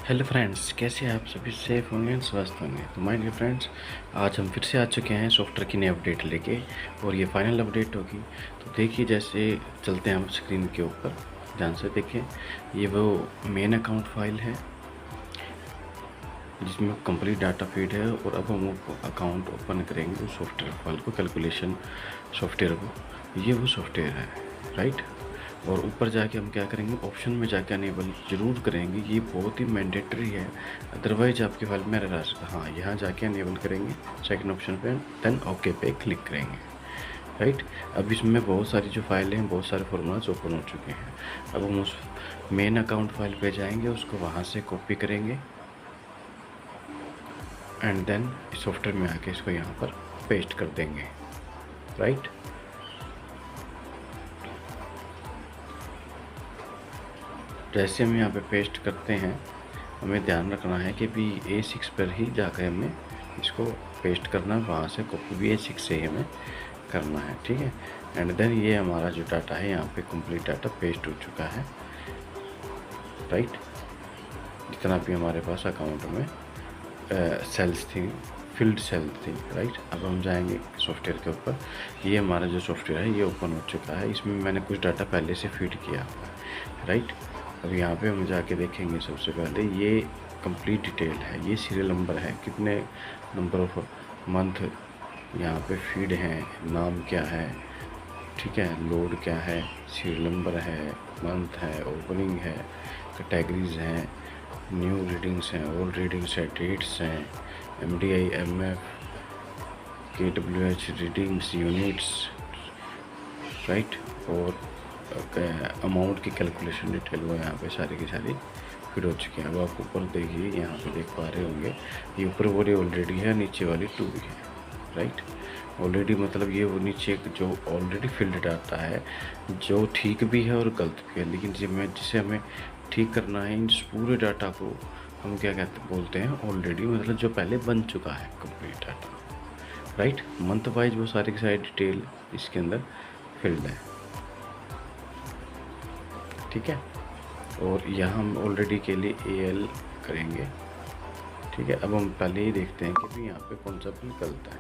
Hello friends, कैसे हैं आप सभी? सेफ होंगे और स्वस्थ होंगे। तो माय डियर फ्रेंड्स, आज हम फिर से आ चुके हैं सॉफ्टवेयर की नई अपडेट लेके, और ये फाइनल अपडेट होगी। तो देखिए, जैसे चलते हैं हम स्क्रीन के ऊपर, ध्यान से देखें। ये वो मेन अकाउंट फाइल है जिसमें कंप्लीट डाटा फीड है, और अब हम वो अकाउंट ओपन करेंगे उस सॉफ्टवेयर फाइल को, कैलकुलेशन सॉफ्टवेयर को। ये वो सॉफ्टवेयर है, राइट। और ऊपर जाके हम क्या करेंगे, ऑप्शन में जाके अनेबल ज़रूर करेंगे। ये बहुत ही मैंडेटरी है, अदरवाइज आपकी फाइल में रह सकता। हाँ, यहाँ जाके अनेबल करेंगे सेकंड ऑप्शन पे, देन ओके पे क्लिक करेंगे, राइट। अब इसमें बहुत सारी जो फाइलें हैं, बहुत सारे फॉर्मूलाज ओपन हो चुके हैं। अब हम उस मेन अकाउंट फाइल पे जाएंगे, उसको वहाँ से कॉपी करेंगे, एंड देन सॉफ्टवेयर में आके इसको यहाँ पर पेस्ट कर देंगे, राइट। जैसे हम यहाँ पे पेस्ट करते हैं, हमें ध्यान रखना है कि भी A6 पर ही जाकर हमें इसको पेस्ट करना है, वहाँ से कॉपी भी A6 से ही हमें करना है, ठीक है। एंड देन ये हमारा जो डाटा है यहाँ पे कंप्लीट डाटा पेस्ट हो चुका है, राइट। जितना भी हमारे पास अकाउंट में सेल्स थी, फील्ड सेल थी, राइट। अब हम जाएंगे सॉफ्टवेयर के ऊपर। ये हमारा जो सॉफ्टवेयर है ये ओपन हो चुका है। इसमें मैंने कुछ डाटा पहले से फीड किया हुआ है, राइट। अब यहाँ पे हम जाके देखेंगे, सबसे पहले ये कंप्लीट डिटेल है, ये सीरियल नंबर है, कितने नंबर ऑफ मंथ यहाँ पे फीड हैं, नाम क्या है, ठीक है, लोड क्या है, सीरियल नंबर है, मंथ है, ओपनिंग है, कैटेगरीज हैं, न्यू रीडिंग्स हैं, ओल्ड रीडिंग्स है, डेट्स हैं, MDI, MF, KWH readings, units, right. और अमाउंट की कैलकुलेशन डिटेल वो यहाँ पे सारी की सारी फिट हो चुकी है। अब आप ऊपर देखिए, यहाँ पे देख पा रहे होंगे, ये ऊपर वाली ऑलरेडी है, नीचे वाली टू भी है, राइट। ऑलरेडी मतलब ये वो नीचे जो ऑलरेडी फिल्ड डाटा है, जो ठीक भी है और गलत भी है, लेकिन जिसे हमें ठीक करना है, इन पूरे डाटा को हम क्या कहते बोलते हैं, ऑलरेडी मतलब जो पहले बन चुका है complete data, right. Month wise वो सारी की सारी डिटेल इसके अंदर फिल्ड है, ठीक है। और यहाँ हम ऑलरेडी के लिए AL करेंगे, ठीक है। अब हम पहले ही देखते हैं कि भी यहाँ पे कौन सा बिल गलत है,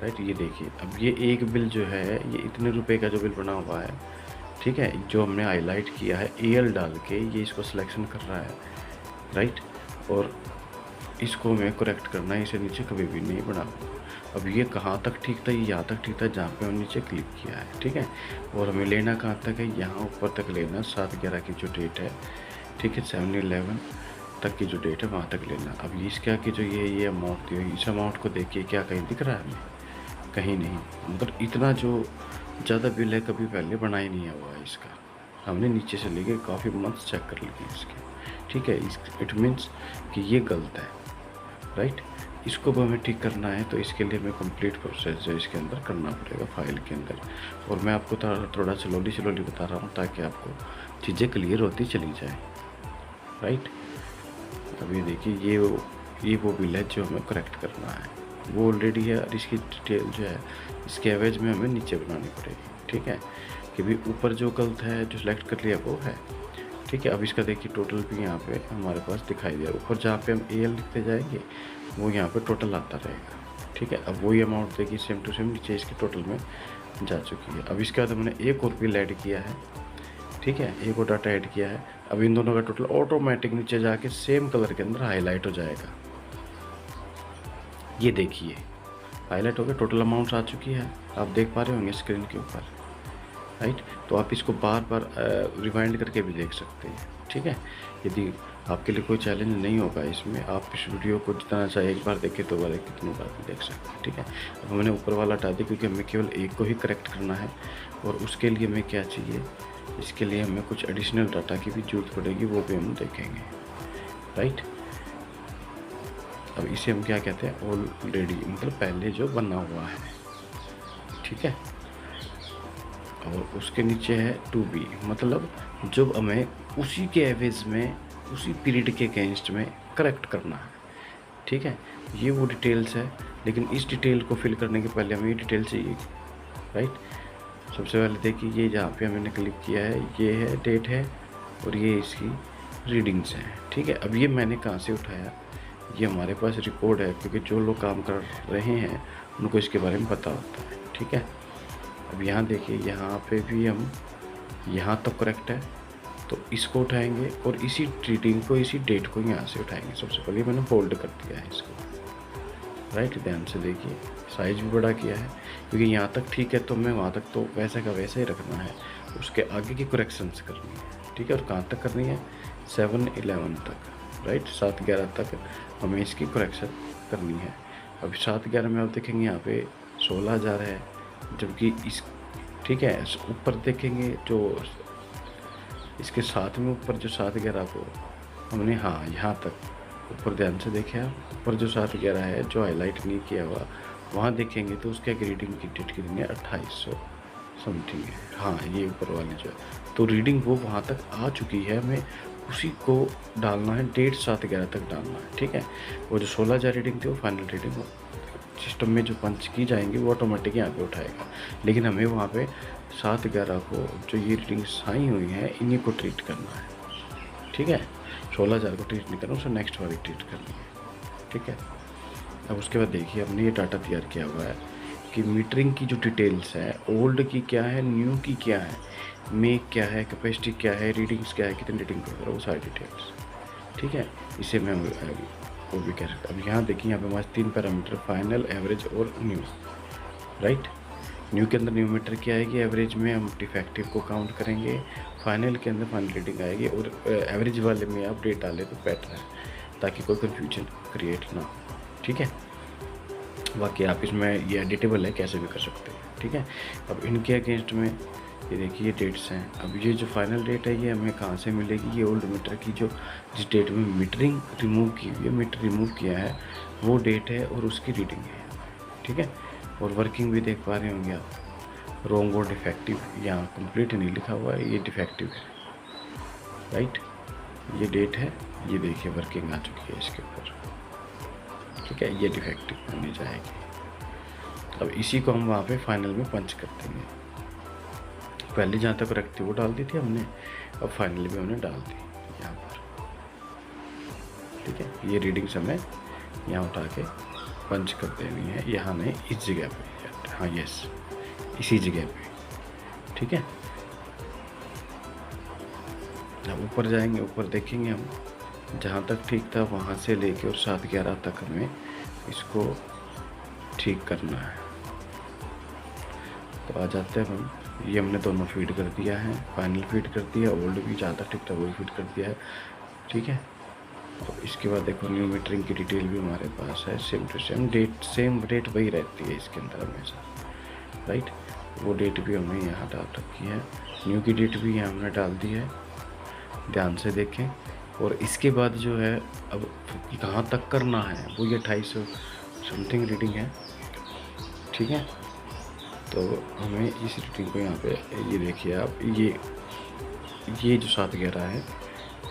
राइट। ये देखिए, अब ये एक बिल जो है, ये इतने रुपए का जो बिल बना हुआ है, ठीक है, जो हमने हाईलाइट किया है AL डाल के, ये इसको सिलेक्शन कर रहा है, राइट। और इसको हमें करेक्ट करना है, इसे नीचे कभी भी नहीं बना। अब ये कहाँ तक ठीक था, ये यहाँ तक ठीक था जहाँ पे हमने नीचे क्लिक किया है, ठीक है। और हमें लेना कहाँ तक है, यहाँ ऊपर तक लेना, 7/11 की जो डेट है, ठीक है, 7/11 तक की जो डेट है वहाँ तक लेना। अब इसका कि जो ये अमाउंट दी हुई, इस अमाउंट को देखिए, क्या कहीं दिख रहा है हमें? कहीं नहीं। मतलब इतना जो ज़्यादा बिल है, कभी पहले बना ही नहीं हुआ है इसका। हमने नीचे से लेके काफ़ी मंथ चेक कर लिए इसके, ठीक है। इट मीन्स कि ये गलत है, राइट। इसको भी हमें ठीक करना है, तो इसके लिए हमें कंप्लीट प्रोसेस जो इसके अंदर करना पड़ेगा फाइल के अंदर। और मैं आपको थोड़ा स्लोली बता रहा हूँ, ताकि आपको चीज़ें क्लियर होती चली जाए, राइट। अब ये देखिए, ये वो बिल है जो हमें करेक्ट करना है, वो ऑलरेडी है। और इसकी डिटेल जो है, इसके एवरेज में हमें नीचे बनानी पड़ेगी, ठीक है। कि भी ऊपर जो गलत है, जो सिलेक्ट कर लिया वो है, ठीक है। अब इसका देखिए टोटल भी यहाँ पे हमारे पास दिखाई दिया। ऊपर जहाँ पे हम AL लिखते जाएंगे, वो यहाँ पे टोटल आता रहेगा, ठीक है। अब वही अमाउंट देखिए, सेम टू सेम नीचे इसके टोटल में जा चुकी है। अब इसके बाद हमने एक और बिल ऐड किया है, ठीक है, एक और डाटा ऐड किया है। अब इन दोनों का टोटल ऑटोमेटिक नीचे जाके सेम कलर के अंदर हाईलाइट हो जाएगा। ये देखिए, हाईलाइट हो गया, टोटल अमाउंट आ चुकी है, आप देख पा रहे होंगे स्क्रीन के ऊपर, राइट। तो आप इसको बार बार रिवाइंड करके भी देख सकते हैं, ठीक है। यदि आपके लिए कोई चैलेंज नहीं होगा इसमें, आप इस वीडियो को जितना चाहे एक बार देखें, तो बार कितनी बार भी देख सकते हैं, ठीक है। अब मैंने ऊपर वाला हटा दिया, क्योंकि हमें केवल एक को ही करेक्ट करना है। और उसके लिए हमें क्या चाहिए, इसके लिए हमें कुछ एडिशनल डाटा की भी जरूरत पड़ेगी, वो भी हम देखेंगे, राइट। अब इसे हम क्या कहते हैं, ऑलरेडी मतलब पहले जो बना हुआ है, ठीक है। और उसके नीचे है टू बी, मतलब जब हमें उसी के एवरेज में, उसी पीरियड के अगेंस्ट में करेक्ट करना है, ठीक है। ये वो डिटेल्स है, लेकिन इस डिटेल को फिल करने के पहले हमें ये डिटेल चाहिए, राइट। सबसे पहले देखिए, ये जहाँ पे हमने क्लिक किया है, ये है डेट है, और ये इसकी रीडिंग्स हैं। ठीक है, अब ये मैंने कहाँ से उठाया, ये हमारे पास रिकॉर्ड है, क्योंकि जो लोग काम कर रहे हैं उनको इसके बारे में पता होता है। ठीक है, अब यहाँ देखिए, यहाँ पे भी हम यहाँ तक करेक्ट है, तो इसको उठाएंगे और इसी रीडिंग को, इसी डेट को यहाँ से उठाएंगे। सबसे पहले मैंने फोल्ड कर दिया है इसको, राइट। ध्यान से देखिए, साइज भी बड़ा किया है, क्योंकि यहाँ तक ठीक है तो मैं वहाँ तक तो वैसे का वैसा ही रखना है, उसके आगे की करेक्शंस करनी है। ठीक है, और कहाँ तक करनी है, 7-11 तक, राइट। 7-11 तक हमें इसकी करेक्शन करनी है। अब 7-11 में आप देखेंगे यहाँ पे 16,000 है, जबकि इस, ठीक है, ऊपर देखेंगे जो इसके साथ में ऊपर जो 7-11 को हमने, हाँ यहाँ तक ऊपर ध्यान से देखें आप, ऊपर जो 7-11 है जो हाईलाइट नहीं किया हुआ, वहाँ देखेंगे तो उसके रीडिंग की डेट कितनी है, 2800 समथिंग है। हाँ, ये ऊपर वाली जो है, तो रीडिंग वो वहाँ तक आ चुकी है, हमें उसी को डालना है, डेट 7-11 तक डालना है। ठीक है, वो जो 16,000 रीडिंग थी वो फाइनल रीडिंग सिस्टम में जो पंच की जाएंगी वो ऑटोमेटिक यहाँ पे उठाएगा, लेकिन हमें वहाँ पे 7-11 को जो ये रीडिंग्स आई हुई हैं इन्हीं को ट्रीट करना है। ठीक है, 16,000 को ट्रीट नहीं करना, उसे नेक्स्ट वाली ट्रीट करनी है। ठीक है, अब उसके बाद देखिए हमने ये डाटा तैयार किया हुआ है कि मीटरिंग की जो डिटेल्स है, ओल्ड की क्या है, न्यू की क्या है, मेक क्या है, कैपेसिटी क्या है, रीडिंग्स क्या है, कितनी रीडिंग कर रहा है, वो सारी डिटेल्स। ठीक है, इसे मैं वो भी कह सकता हूँ। अब यहाँ देखिए, यहाँ पे हमारे 3 पैरामीटर, फाइनल, एवरेज और न्यू, राइट। न्यू के अंदर न्यू मीटर की आएगी, एवरेज में हम डिफेक्टिव को काउंट करेंगे, फाइनल के अंदर फाइनल रीडिंग आएगी, और एवरेज वाले में आप डेट डालें तो बेटर है, ताकि कोई कन्फ्यूजन क्रिएट ना हो। ठीक है, बाकी आप इसमें ये एडिटेबल है, कैसे भी कर सकते हैं। ठीक है, अब इनके अगेंस्ट में ये देखिए ये डेट्स हैं। अब ये जो फाइनल डेट है ये हमें कहाँ से मिलेगी, ये ओल्ड मीटर की जो जिस डेट में मीटरिंग रिमूव की हुई है, मीटर रिमूव किया है वो डेट है और उसकी रीडिंग है। ठीक है, और वर्किंग भी देख पा रहे होंगे आप, रॉन्ग और डिफेक्टिव, यहाँ कंप्लीट नहीं लिखा हुआ है, ये डिफेक्टिव है, राइट। ये डेट है, ये देखिए वर्किंग आ चुकी है इसके ऊपर। ठीक है, ये डिफेक्टिव बनी जाएगी। अब इसी को हम वहाँ पे फाइनल में पंच कर देंगे। पहले जहाँ तक करेक्ट थी वो डाल दी थी हमने, अब फाइनल भी हमने डाल दी यहाँ पर। ठीक है, ये रीडिंग्स हमें यहाँ उठा के पंच कर देनी है, यहाँ नहीं, इस जगह पे, हाँ यस, इसी जगह पे। ठीक है, अब ऊपर जाएंगे, ऊपर देखेंगे हम, जहाँ तक ठीक था वहाँ से लेके और 7-11 तक हमें इसको ठीक करना है। तो आ जाते हैं हम, ये हमने दोनों फीड कर दिया है, फाइनल फीड कर दिया, ओल्ड भी जहाँ तक ठीक था वही फीड कर दिया है। ठीक है, तो इसके बाद देखो न्यू मीटरिंग की डिटेल भी हमारे पास है, same to same date, same date वही रहती है इसके अंदर हमेशा, राइट। वो डेट भी हमने यहाँ डाल रखी है, न्यू की डेट भी यहाँ हमने डाल दी है, ध्यान से देखें। और इसके बाद जो है अब कहाँ तक करना है, वो ये 2800 समथिंग रीडिंग है। ठीक है, तो हमें इस रीडिंग को यहाँ पे, ये देखिए आप, ये जो 7-11 है,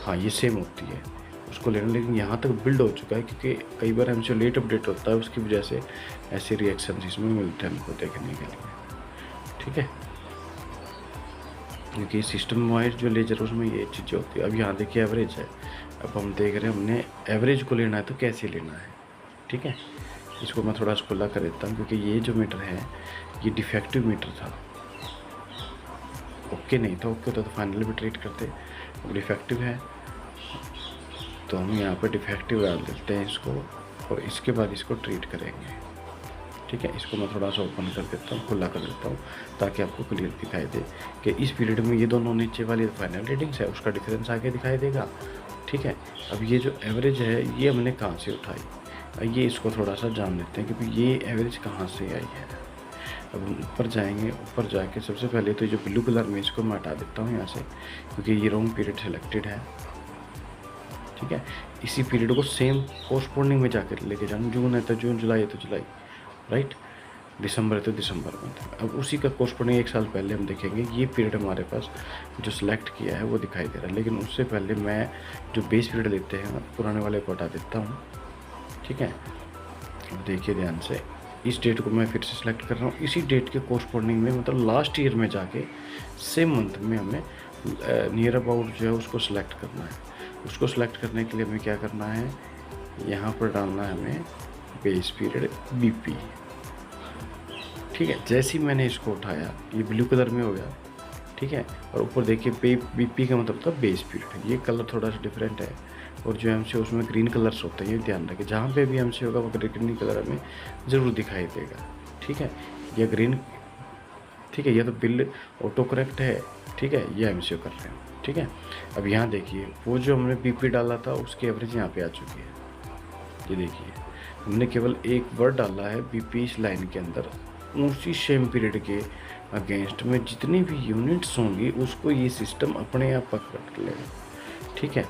हाँ ये सेम होती है, उसको लेना, लेकिन यहाँ तक बिल्ड हो चुका है, क्योंकि कई बार हमसे लेट अपडेट होता है, उसकी वजह से ऐसे रिएक्शन इसमें मिलते हैं हमको देखने के लिए। ठीक है, क्योंकि सिस्टम वाइज जो लेजर उसमें ये चीज़ें होती है। अब यहाँ देखिए एवरेज है, अब हम देख रहे हैं हमने एवरेज को लेना है तो कैसे लेना है। ठीक है, इसको मैं थोड़ा सा खुला कर देता हूँ, क्योंकि ये जो मीटर है ये डिफेक्टिव मीटर था, ओके नहीं था, ओके तो फाइनल भी ट्रीट करते, अब डिफेक्टिव है तो हम यहाँ पर डिफेक्टिव डाल देते हैं इसको, और इसके बाद इसको ट्रीट करेंगे। ठीक है, इसको मैं थोड़ा सा ओपन कर देता हूँ, खुला कर देता हूँ, ताकि आपको क्लियर दिखाई दे कि इस पीरियड में ये दोनों नीचे वाली फाइनल रीडिंग्स है उसका डिफरेंस आगे दिखाई देगा। ठीक है, अब ये जो एवरेज है ये हमने कहाँ से उठाई, ये इसको थोड़ा सा जान लेते हैं कि भाई ये एवरेज कहाँ से आई है। अब हम ऊपर जाएंगे, ऊपर जाके सबसे पहले तो जो ब्लू कलर में इसको मैं हटा देता हूँ यहाँ से, क्योंकि ये रॉन्ग पीरियड सेलेक्टेड है। ठीक है, इसी पीरियड को सेम कोरस्पॉन्डिंग में जाकर लेके जाना, जून है तो जून, जुलाई है तो जुलाई, राइट, दिसंबर है तो दिसंबर में था। अब उसी का कोरस्पॉन्डिंग 1 साल पहले हम देखेंगे, ये पीरियड हमारे पास जो सिलेक्ट किया है वो दिखाई दे रहा है, लेकिन उससे पहले मैं जो बेस पीरियड लेते हैं पुराने वाले को हटा देता हूँ। ठीक है, अब देखिए ध्यान से, इस डेट को मैं फिर से सिलेक्ट कर रहा हूँ, इसी डेट के कोरस्पॉन्डिंग में, मतलब लास्ट ईयर में जाके सेम मंथ में हमें नियर अबाउट जो है उसको सिलेक्ट करना है। उसको सिलेक्ट करने के लिए हमें क्या करना है, यहाँ पर डालना है हमें बेस पीरियड BP। ठीक है, जैसे ही मैंने इसको उठाया ये ब्लू कलर में हो गया। ठीक है, और ऊपर देखिए BP का मतलब था बेस पीरियड। ये कलर थोड़ा सा डिफरेंट है, और जो MC उसमें ग्रीन कलर्स होते हैं, ये ध्यान रखें। जहाँ पे भी MC होगा वो ग्रीन कलर हमें ज़रूर दिखाई देगा। ठीक है, ये ग्रीन, ठीक है, ये तो बिल ऑटो करेक्ट है। ठीक है, ये MC कर रहे हैं। ठीक है, अब यहाँ देखिए वो जो हमने BP डाला था उसकी एवरेज यहाँ पे आ चुकी है। ये देखिए हमने केवल एक वर्ड डाला है BP इस लाइन के अंदर, उसी सेम पीरियड के अगेंस्ट में जितनी भी यूनिट्स होंगी उसको ये सिस्टम अपने आप पकड़ लेगा। ठीक है,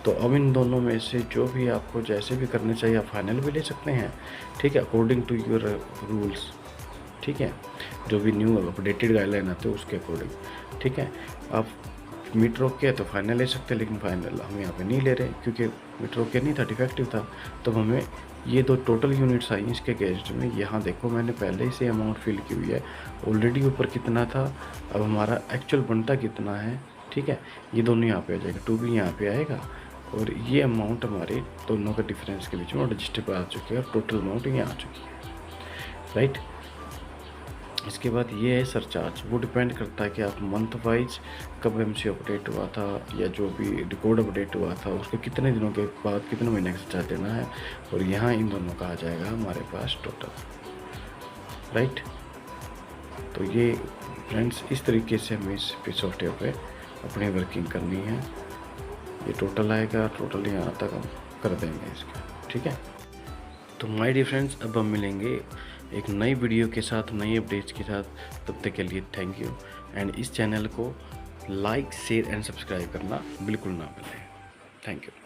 तो अब इन दोनों में से जो भी आपको जैसे भी करने चाहिए आप फाइनल भी ले सकते हैं। ठीक है, अकॉर्डिंग टू योर रूल्स। ठीक है, जो भी न्यू अपडेटेड गाइडलाइन आते हैं उसके अकॉर्डिंग। ठीक है, आप मिड रोक के तो फाइनल ले सकते हैं, लेकिन फाइनल हम यहाँ पे नहीं ले रहे क्योंकि मिड रोक के नहीं था, डिफेक्टिव था। तो हमें ये दो टोटल यूनिट्स आई इसके अगेंस्ट में। यहाँ देखो मैंने पहले ही से अमाउंट फिल की हुई है ऑलरेडी, ऊपर कितना था, अब हमारा एक्चुअल बनता कितना है। ठीक है, ये दोनों यहाँ पे आ जाएगा, 2 भी यहाँ पे आएगा, और ये अमाउंट हमारे दोनों का डिफरेंस के बीच में रजिस्टर पर आ चुकी है, और टोटल अमाउंट यहाँ आ चुकी है। राइट, इसके बाद ये है सरचार्ज। वो डिपेंड करता है कि आप मंथ वाइज कब MC अपडेट हुआ था, या जो भी रिकॉर्ड अपडेट हुआ था उसके कितने दिनों के बाद कितने महीने का सरचार्ज देना है, और यहाँ इन दोनों का आ जाएगा हमारे पास टोटल। राइट, तो ये फ्रेंड्स इस तरीके से हमें इस सॉफ्टवेयर पे अपनी वर्किंग करनी है। ये टोटल आएगा, टोटल यहाँ तक हम कर देंगे इसका। ठीक है, तो माय डियर फ्रेंड्स, अब हम मिलेंगे एक नई वीडियो के साथ, नई अपडेट्स के साथ। तब तक के लिए थैंक यू, एंड इस चैनल को लाइक, शेयर एंड सब्सक्राइब करना बिल्कुल ना भूलें। Thank you.